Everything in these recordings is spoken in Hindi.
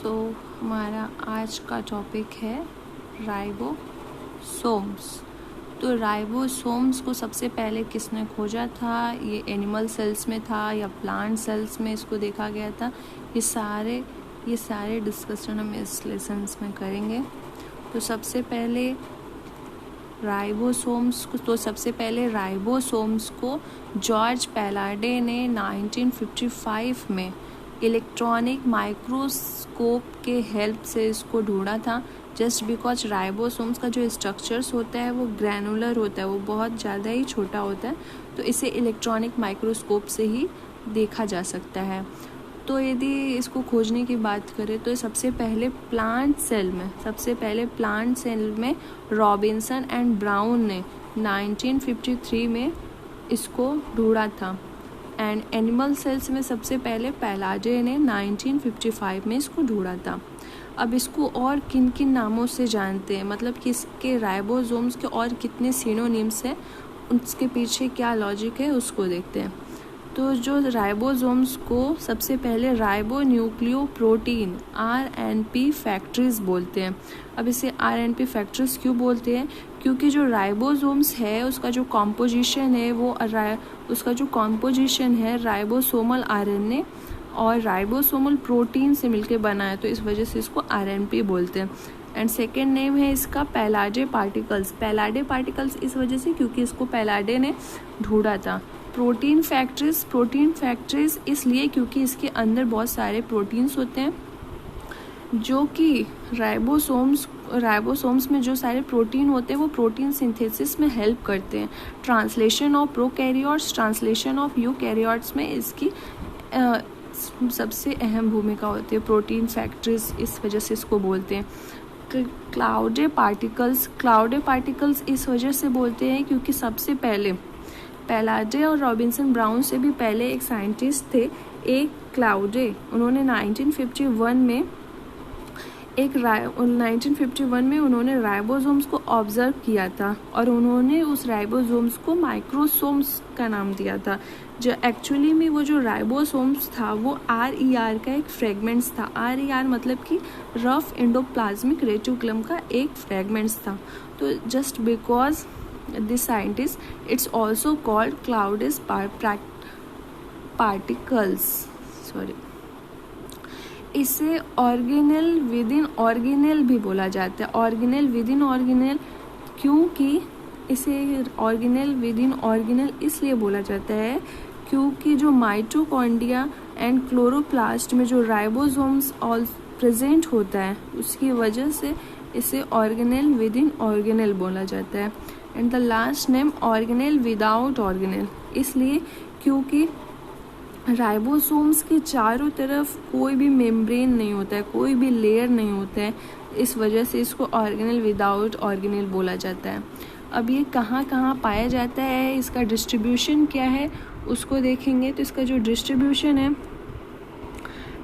हमारा आज का टॉपिक है राइबोसोम्स। तो राइबोसोम्स को सबसे पहले किसने खोजा था? ये एनिमल सेल्स में था या प्लांट सेल्स में इसको देखा गया था? ये सारे डिस्कशन हम इस लेसन्स में करेंगे। तो सबसे पहले राइबोसोम्स को जॉर्ज पैलाडे ने 1955 में इलेक्ट्रॉनिक माइक्रोस्कोप के हेल्प से इसको ढूंढा था। जस्ट बिकॉज राइबोसोम्स का जो स्ट्रक्चर्स होता है वो ग्रैनुलर होता है, वो बहुत ज़्यादा ही छोटा होता है, तो इसे इलेक्ट्रॉनिक माइक्रोस्कोप से ही देखा जा सकता है। तो यदि इसको खोजने की बात करें तो सबसे पहले प्लांट सेल में रॉबिन्सन एंड ब्राउन ने 1953 में इसको ढूंढा था। एंड एनिमल सेल्स में सबसे पहले पैलाडे ने 1955 में इसको ढूंढा था। अब इसको और किन किन नामों से जानते हैं, मतलब कि इसके राइबोसोम्स के और कितने सिनोनिम्स हैं, उसके पीछे क्या लॉजिक है उसको देखते हैं। तो जो राइबोसोम्स को सबसे पहले राइबो न्यूक्लियोप्रोटीन RNP फैक्ट्रीज बोलते हैं। अब इसे RNP फैक्ट्रीज क्यों बोलते हैं? क्योंकि जो राइबोसोम्स है उसका जो कॉम्पोजिशन है राइबोसोमल RNA और राइबोसोमल प्रोटीन से मिलकर बना है, तो इस वजह से इसको RNP बोलते हैं। एंड सेकेंड नेम है इसका पैलाडे पार्टिकल्स इस वजह से क्योंकि इसको पैलाडे ने ढूंढा था। प्रोटीन फैक्ट्रीज इसलिए क्योंकि इसके अंदर बहुत सारे प्रोटीन्स होते हैं जो कि राइबोसोम्स में जो सारे प्रोटीन होते हैं वो प्रोटीन सिंथेसिस में हेल्प करते हैं। Translation of prokaryotes, translation of eukaryotes में इसकी सबसे अहम भूमिका होती है। प्रोटीन फैक्ट्रीज इस वजह से इसको बोलते हैं। क्लाउडे पार्टिकल्स इस वजह से बोलते हैं क्योंकि सबसे पहले पैलाडे और रॉबिन्सन ब्राउन से भी पहले एक साइंटिस्ट थे, एक क्लाउडे, उन्होंने 1951 में उन्होंने राइबोसोम्स को ऑब्जर्व किया था और उन्होंने उस राइबोसोम्स को माइक्रोसोम्स का नाम दिया था। जो एक्चुअली में वो जो राइबोसोम्स था वो RER का एक फ्रेगमेंट्स था। RER मतलब कि रफ एंडोप्लाज्मिक रेटिकुलम का एक फ्रेगमेंट्स था। तो just because this scientist, it's also called Claudius particles. इसे ऑर्गेनेल विद इन ऑर्गेनेल भी बोला जाता है। ऑर्गेनेल विद इन ऑर्गेनेल क्योंकि इसे ऑर्गेनेल विद इन ऑर्गेनेल इसलिए बोला जाता है क्योंकि जो माइटोकॉन्ड्रिया एंड क्लोरोप्लास्ट में जो राइबोसोम्स ऑल प्रेजेंट होता है उसकी वजह से इसे ऑर्गेनेल विद इन ऑर्गेनेल बोला जाता है। And the last name organelle without organelle इसलिए क्योंकि राइबोसोम्स के चारों तरफ कोई भी मेम्ब्रेन नहीं होता है, कोई भी लेयर नहीं होता है, इस वजह से इसको ऑर्गेनेल विदाउट ऑर्गेनेल बोला जाता है। अब ये कहाँ कहाँ पाया जाता है, इसका डिस्ट्रीब्यूशन क्या है उसको देखेंगे। तो इसका जो डिस्ट्रीब्यूशन है,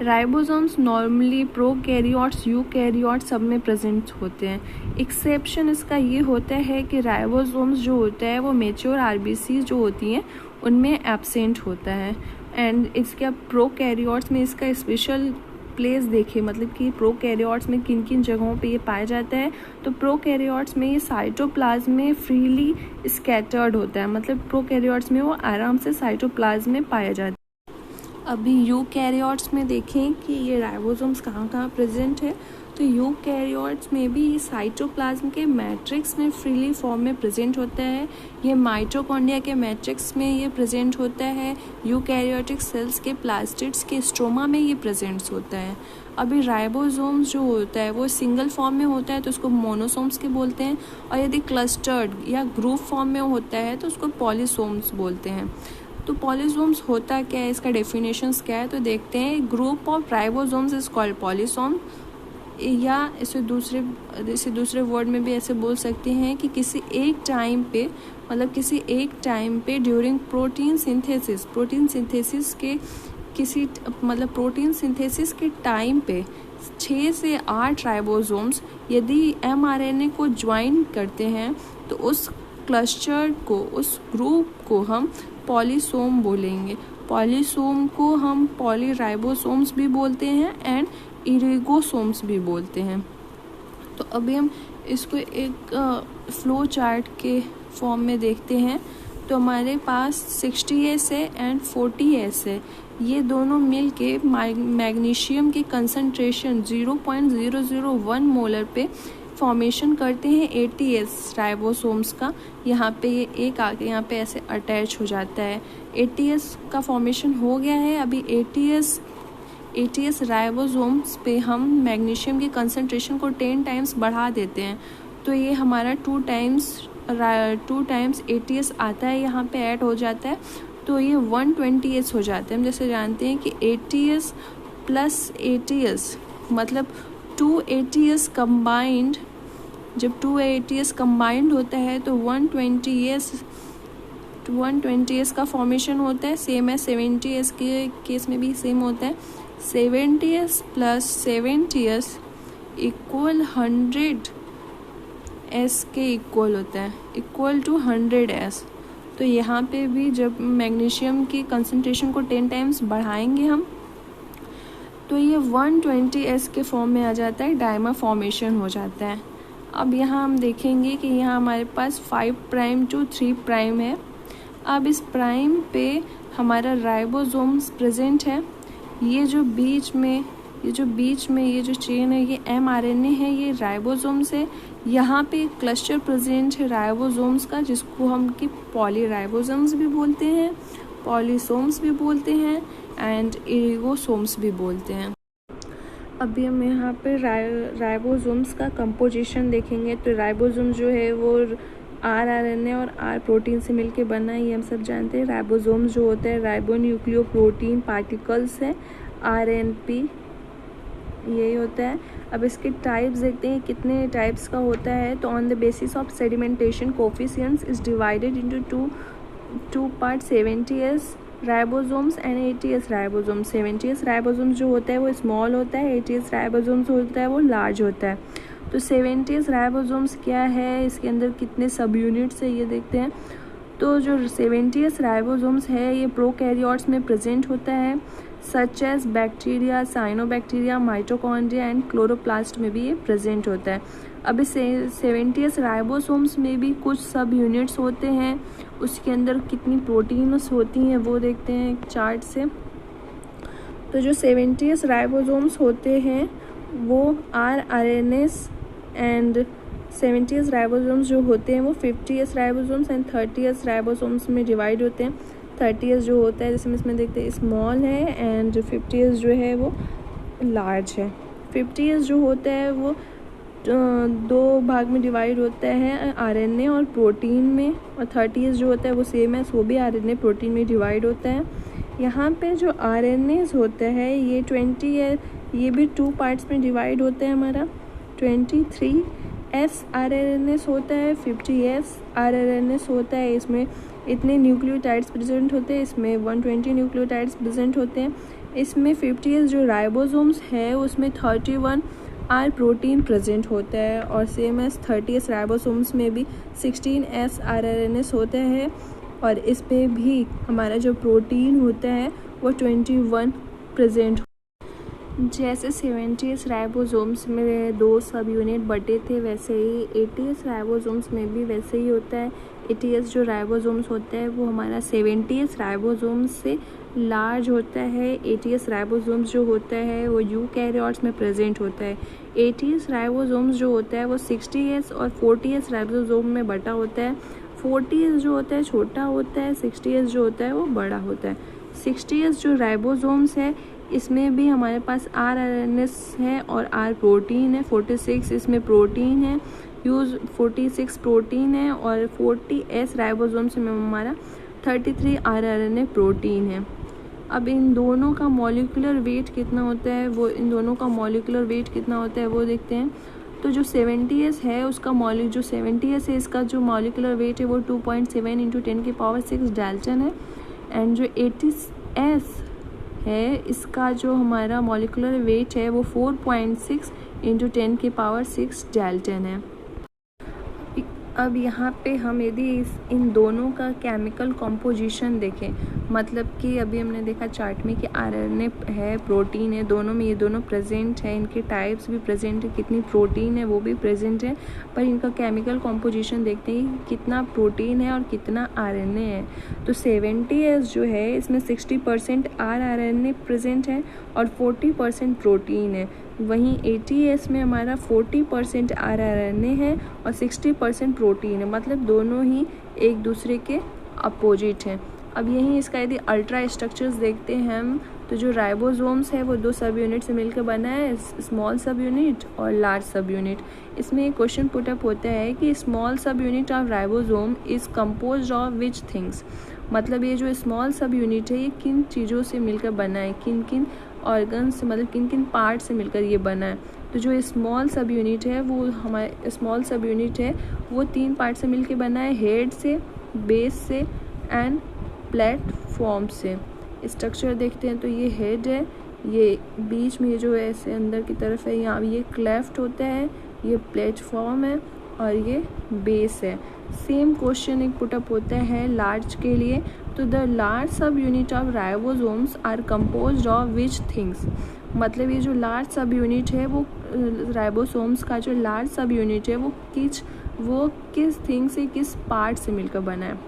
राइबोसोम्स नॉर्मली प्रोकैरियोट्स, यूकैरियोट्स सब में प्रेजेंट होते हैं। एक्सेप्शन इसका ये होता है कि राइबोसोम्स जो होता है वो मैच्योर RBC जो होती हैं उनमें एब्सेंट होता है। एंड इसका प्रोकैरियोट्स में इसका स्पेशल प्लेस देखिए, मतलब कि प्रोकैरियोट्स में किन किन जगहों पे ये पाया जाता है। तो प्रोकैरियोट्स में ये साइटोप्लाज्म में फ्रीली स्कैटर्ड होता है, मतलब प्रोकैरियोट्स में वो आराम से साइटोप्लाज्म में पाया जाता है। अभी यूकैरियोट्स में देखें कि ये राइबोसोम्स कहाँ कहाँ प्रेजेंट है। तो यूकैरियोट्स में भी साइटोप्लाज्म के मैट्रिक्स में फ्रीली फॉर्म में प्रेजेंट होता है। ये माइटोकॉन्ड्रिया के मैट्रिक्स में ये प्रेजेंट होता है। यूकैरियोटिक सेल्स के प्लास्टिड्स के स्ट्रोमा में ये प्रेजेंट होता है। अभी राइबोसोम्स जो होता है वो सिंगल फॉर्म में होता है तो उसको मोनोसोम्स के बोलते हैं, और यदि क्लस्टर्ड या ग्रुप फॉर्म में होता है तो उसको पॉलीसोम्स बोलते हैं। तो पॉलीसोम्स होता क्या है, इसका डेफिनेशंस क्या है, तो देखते हैं। Group of ribosomes is called polysome, या इसे दूसरे वर्ड में भी ऐसे बोल सकते हैं कि किसी एक टाइम पे ड्यूरिंग प्रोटीन सिंथेसिस के टाइम पे 6 से 8 राइबोसोम्स यदि mRNA को ज्वाइन करते हैं तो उस क्लस्टर को, उस ग्रुप को हम पॉलीसोम बोलेंगे। पॉलीसोम को हम पॉलीराइबोसोम्स भी बोलते हैं एंड इरिगोसोम्स भी बोलते हैं। तो अभी हम इसको एक फ्लो चार्ट के फॉर्म में देखते हैं। तो हमारे पास 60S है एंड 40S है। ये दोनों मिल के मैग्नीशियम की कंसंट्रेशन 0.001 मोलर पे फॉर्मेशन करते हैं 80S राइबोसोम्स का। यहाँ पे ये एक आगे यहाँ पे ऐसे अटैच हो जाता है। 80S का फॉर्मेशन हो गया है। अभी 80S राइबोसोम्स पे हम मैग्नीशियम की कंसंट्रेशन को 10 टाइम्स बढ़ा देते हैं। तो ये हमारा 2 टाइम्स 80S आता है, यहाँ पे ऐड हो जाता है। तो ये 120S हो जाता है। हम जैसे जानते हैं कि 80S प्लस 80S मतलब 280S कंबाइंड, जब 280S कंबाइंड होता है तो 120S का फॉर्मेशन होता है। सेम है 70S के केस में भी सेम होता है। 70S plus 70S equal 100S के इक्वल होता है, इक्वल टू 100S। तो यहाँ पे भी जब मैग्नीशियम की कंसंट्रेशन को 10 टाइम्स बढ़ाएंगे हम, तो ये 120S के फॉर्म में आ जाता है, डायमर फॉर्मेशन हो जाता है। अब यहाँ हम देखेंगे कि यहाँ हमारे पास 5 प्राइम टू 3 प्राइम है। अब इस प्राइम पे हमारा राइबोसोम्स प्रेजेंट है। ये जो बीच में ये जो चेन है ये mRNA है, ये राइबोसोम्स है। यहाँ पे एक क्लस्टर प्रेजेंट है राइबोसोम्स का, जिसको हम कि पॉलीराइबोसोम्स भी बोलते हैं, पॉलीसोम्स भी बोलते हैं एंड इरिगोसोम्स भी बोलते हैं। अभी हम यहाँ पे राइबोसोम्स का कंपोजिशन देखेंगे। तो राइबोसोम जो है वो rRNA और R प्रोटीन से मिलके बना है, ये हम सब जानते हैं। राइबोसोम्स जो होता है राइबोन्यूक्लियोप्रोटीन पार्टिकल्स है, RNP यही होता है। अब इसके टाइप्स देखते हैं कितने टाइप्स का होता है। तो on the basis of sedimentation coefficients is divided into two part 70S ribosomes and 80S ribosomes. 70S ribosomes जो होता है वो स्मॉल होता है, 80S राइबोसोम्स होता है वो लार्ज होता है। तो 70S राइबोसोम्स क्या है, इसके अंदर कितने सब यूनिट्स है ये देखते हैं। तो जो 70S राइबोसोम्स है ये प्रोकैरियोट्स में प्रेजेंट होता है, such as bacteria, cyanobacteria, mitochondria and chloroplast में भी ये प्रेजेंट होता है। अब इस 70S राइबोसोम्स में भी कुछ सब यूनिट्स होते हैं, उसके अंदर कितनी प्रोटीन्स होती हैं वो देखते हैं एक चार्ट से। तो जो 70S राइबोसोम्स होते हैं वो rRNAs एंड 70S राइबोसोम्स जो होते हैं वो 50S ribosomes and 30S ribosomes में डिवाइड होते हैं। 30S जो होता है जैसे हम इसमें देखते हैं स्मॉल है एंड 50S जो है वो लार्ज है। 50S जो होता है वो 2 भाग में डिवाइड होता है, RNA और प्रोटीन में, और 30S जो होता है वो सेम है, वो भी RNA प्रोटीन में डिवाइड होता है। यहाँ पे जो RNAs होता है ये 20 है, ये भी 2 पार्ट्स में डिवाइड होता है हमारा। 23S rRNAs होता है, 50S rRNAs होता है। इसमें इतने न्यूक्लियोटाइड्स प्रेजेंट होते हैं, इसमें 120 न्यूक्लियोटाइड्स प्रेजेंट होते हैं। इसमें 50S जो राइबोसोम्स है उसमें 31 R प्रोटीन प्रेजेंट होता है, और सेम एस 30S राइबोसोम्स में भी 16S rRNAs होता है, और इसमें भी हमारा जो प्रोटीन होता है वो 21 प्रेजेंट। जैसे 70S राइबोसोम्स में 2 सब यूनिट बटे थे, वैसे ही 80S राइबोसोम्स में भी वैसे ही होता है। 80S जो राइबोसोम्स होता है वो हमारा 70S राइबोसोम्स से लार्ज होता है। 80S राइबोसोम्स जो होता है वो यूकैरियोट्स में प्रेजेंट होता है। 80S राइबोसोम्स जो होता है वो 60S और 40S राइबोसोम में बटा होता है। 40S जो होता है छोटा होता है, 60S जो होता है वो बड़ा होता है। 60S जो राइबोसोम्स है इसमें भी हमारे पास rRNAs है और R प्रोटीन है। 46 इसमें प्रोटीन है, 46 प्रोटीन है, और 40S राइबोसोम्स में हमारा 33 rRNA प्रोटीन है। अब इन दोनों का मॉलिक्यूलर वेट कितना होता है वो देखते हैं। तो जो 70S है उसका जो 70S है इसका जो मॉलिक्यूलर वेट है वो 2.7 × 10⁶ डाल्टन है, एंड जो 80S है इसका जो हमारा मॉलिक्यूलर वेट है वो 4.6 × 10⁶ डाल्टन है। अब यहाँ पे हम यदि इन दोनों का केमिकल कॉम्पोजिशन देखें, मतलब कि अभी हमने देखा चार्ट में कि आरएनए है, प्रोटीन है, दोनों में ये दोनों प्रेजेंट है, इनके टाइप्स भी प्रेजेंट है, कितनी प्रोटीन है वो भी प्रेजेंट है, पर इनका केमिकल कॉम्पोजिशन देखते हैं कितना प्रोटीन है और कितना आरएनए है। तो 70S जो है इसमें 60% आरएनए प्रेजेंट है और 40% प्रोटीन है। वहीं 80S में हमारा 40% आरएनए है और 60% प्रोटीन है, मतलब दोनों ही एक दूसरे के अपोजिट हैं। अब यहीं इसका यदि अल्ट्रा स्ट्रक्चर्स देखते हैं हम, तो जो राइबोसोम्स है वो 2 सब यूनिट से मिलकर बना है, स्मॉल सब यूनिट और लार्ज सब यूनिट। इसमें एक क्वेश्चन पुटअप होता है कि स्मॉल सब unit of ribosome is composed of which things, मतलब ये जो स्मॉल सब यूनिट है ये किन चीज़ों से मिलकर बना है, किन किन ऑर्गन से, मतलब किन किन पार्ट से मिलकर ये बना है। तो जो स्मॉल सब यूनिट है वो हमारे स्मॉल सब यूनिट है वो 3 पार्ट से मिलकर बना है, हेड से, बेस से एंड प्लेटफॉर्म से। स्ट्रक्चर देखते हैं तो ये हेड है, ये बीच में ये जो है ऐसे अंदर की तरफ है, यहाँ ये क्लेफ्ट होता है, ये प्लेटफॉर्म है और ये बेस है। सेम क्वेश्चन एक पुटअप होता है लार्ज के लिए, तो the large subunit of ribosomes are composed of which things, मतलब ये जो लार्ज सब यूनिट है वो राइबोसोम्स का जो लार्ज सब यूनिट है वो किस थिंग से, किस पार्ट से मिलकर बना है।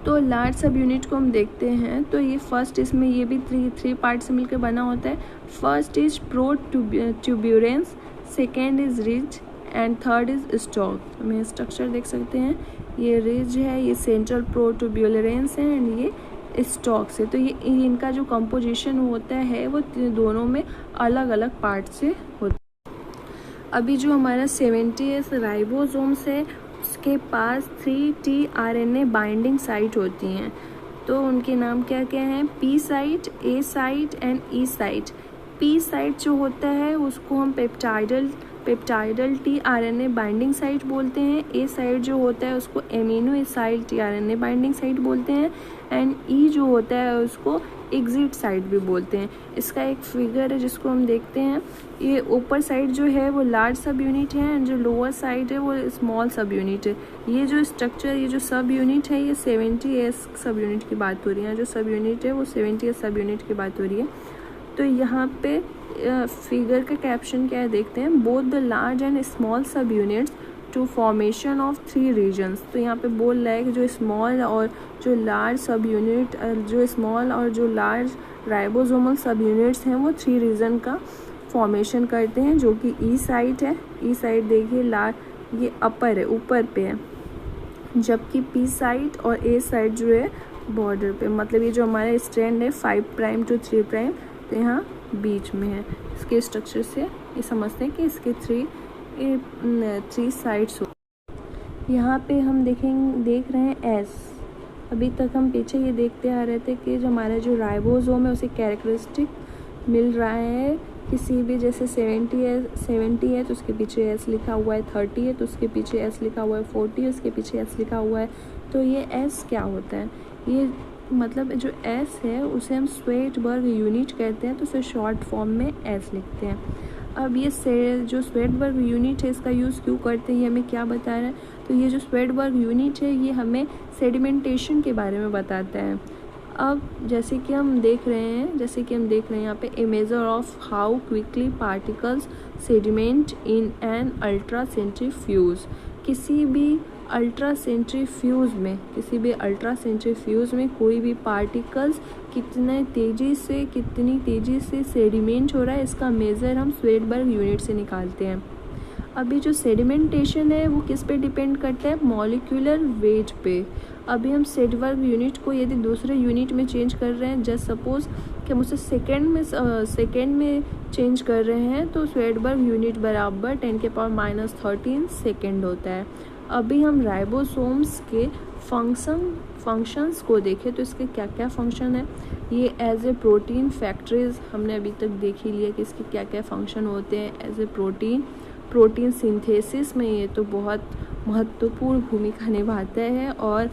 तो लार्ज सब यूनिट को हम देखते हैं तो ये फर्स्ट, इसमें ये भी थ्री पार्ट से मिलकर बना होता है। First is protuberance, second is ridge and third is stock. हमें स्ट्रक्चर देख सकते हैं, ये रिज है, ये सेंट्रल प्रोट्यूबरेंस है एंड ये स्टॉक से। तो ये इनका जो कंपोजिशन होता है वो दोनों में अलग अलग पार्ट से होता है। अभी जो हमारा 70S राइबोसोम्स है उसके पास 3 tRNA बाइंडिंग साइट होती हैं, तो उनके नाम क्या क्या हैं, P site, A site and E site. P site जो होता है उसको हम पेप्टाइडल tRNA बाइंडिंग साइट बोलते हैं, ए साइट जो होता है उसको amino acyl tRNA binding site बोलते हैं एंड ई जो होता है उसको एग्जिट साइट भी बोलते हैं। इसका एक फिगर है जिसको हम देखते हैं, ये ऊपर साइड जो है वो लार्ज सब यूनिट है एंड जो लोअर साइड है वो स्मॉल सब यूनिट है। ये जो स्ट्रक्चर, ये जो सब यूनिट है ये 70S सब यूनिट की बात हो रही है, जो सब यूनिट है वो 70S सब यूनिट की बात हो रही है। तो यहाँ पे फिगर का कैप्शन क्या है देखते हैं, both the large and small subunits to formation of 3 regions. तो यहाँ पे बोल रहा है कि जो स्मॉल और जो लार्ज सब यूनिट, जो स्मॉल और जो लार्ज राइबोसोमल सब यूनिट्स हैं वो 3 रीजन का फॉर्मेशन करते हैं, जो कि ई साइट है। ई साइट देखिए ये अपर है, ऊपर पे है, जबकि पी साइट और ए साइट जो है बॉर्डर पे, मतलब ये जो हमारा स्ट्रैंड है 5 प्राइम टू 3 प्राइम तो यहाँ बीच में है। इसके स्ट्रक्चर से ये समझते हैं कि इसके 3 साइड्स हो। यहाँ पे हम देख रहे हैं एस। अभी तक हम पीछे ये देखते आ रहे थे कि जो हमारा जो राइबोसोम है उसे कैरेक्टरिस्टिक मिल रहा है किसी भी, जैसे 70 है तो उसके पीछे एस लिखा हुआ है, 30 है तो उसके पीछे एस लिखा हुआ है, 40 है उसके पीछे एस लिखा हुआ है। तो ये एस क्या होता है, ये मतलब जो एस है उसे हम स्वेटबर्ग यूनिट कहते हैं, तो उसे शॉर्ट फॉर्म में एस लिखते हैं। अब ये जो स्वेटबर्ग यूनिट है इसका यूज़ क्यों करते हैं ये हमें क्या बता रहा है, तो ये जो स्वेटबर्ग यूनिट है ये हमें सेडिमेंटेशन के बारे में बताता है। अब जैसे कि हम देख रहे हैं यहाँ पे, a measure of how quickly particles sediment in an ultra centrifuge. किसी भी अल्ट्रा सेंट्रीफ्यूज में कोई भी पार्टिकल्स कितनी तेज़ी से सेडिमेंट हो रहा है, इसका मेज़र हम स्वेटबर्ग यूनिट से निकालते हैं। अभी जो सेडिमेंटेशन है वो किस पे डिपेंड करता है, मॉलिक्यूलर वेट पे। अभी हम स्वेटबर्ग यूनिट को यदि दूसरे यूनिट में चेंज कर रहे हैं, जस्ट सपोज कि हम उसे सेकेंड में चेंज कर रहे हैं, तो स्वेटबर्ग यूनिट बराबर 10⁻³ सेकेंड होता है। अभी हम राइबोसोम्स के फंक्शंस को देखें तो इसके क्या क्या फंक्शन है। ये एज ए प्रोटीन फैक्ट्रीज हमने अभी तक देख ही लिया कि इसके क्या क्या फंक्शन होते हैं। एज ए प्रोटीन सिंथेसिस में ये तो बहुत महत्वपूर्ण भूमिका निभाता है। और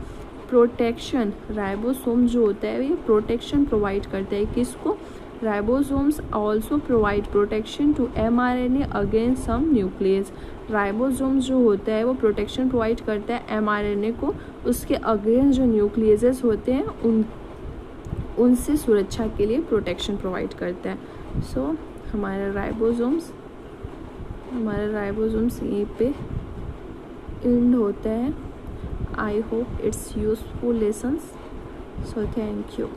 प्रोटेक्शन, राइबोसोम जो होता है ये प्रोटेक्शन प्रोवाइड करता है, किसको, ribosomes also provide protection to mRNA against some nucleus. Ribosomes जो होता है वो प्रोटेक्शन प्रोवाइड करता है mRNA को उसके अगेंस्ट जो न्यूक्लियसेस होते हैं उनसे सुरक्षा के लिए प्रोटेक्शन प्रोवाइड करता है। सो हमारा राइबोसोम्स यहीं पे एंड होता है। I hope it's useful lessons. So thank you.